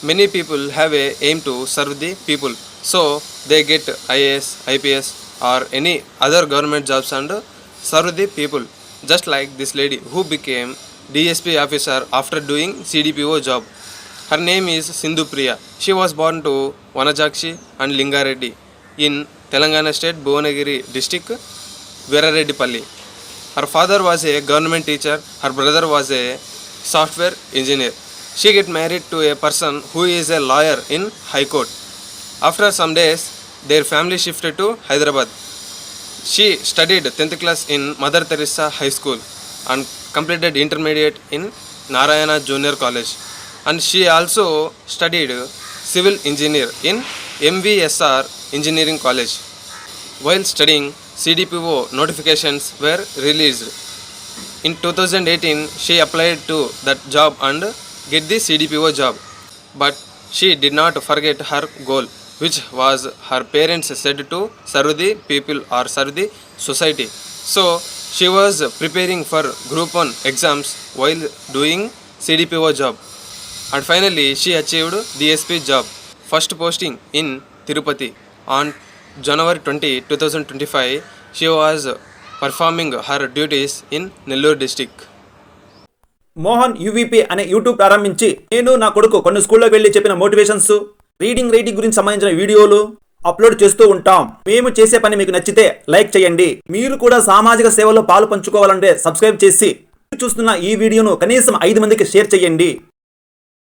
many people have a aim to serve the people, so they get IAS, IPS or any other government jobs and serve the people, just like this lady who became DSP officer after doing CDPO job. Her name is Sindhu Priya. She was born to Vanajakshi and Lingareddy in Telangana state, Bhuvanagiri district, Verareddipalli. Her father was a government teacher, her brother was a software engineer. She get married to a person who is a lawyer in High Court. After some days, their family shifted to Hyderabad. She studied 10th class in Mother Teresa High School and completed intermediate in Narayana Junior College. And she also studied civil engineer in MVSR Engineering College. While studying, CDPO notifications were released. In 2018, she applied to that job and get the CDPO job. But she did not forget her goal, which was her parents said to serve the people or serve the society. So she was preparing for Group 1 exams while doing CDPO job. And finally, she achieved DSP job. First posting in Tirupati on January 20, 2025. She was performing her duties in Nellore district. Mohan UVP అనే YouTube ప్రారంభించి నేను నా కొడుకు కొన్ని స్కూల్లోకి వెళ్ళి చెప్పిన motivations, reading writing గురించి సంబంధించిన వీడియోలు అప్లోడ్ చేస్తూ ఉంటాం. మేము చేసే పని మీకు నచ్చితే లైక్ చేయండి. మీరు కూడా సామాజిక సేవలో పాలు పంచుకోవాలంటే సబ్స్క్రైబ్ చేసి చూస్తున్న ఈ వీడియోను కనీసం 5 మందికి షేర్ చేయండి.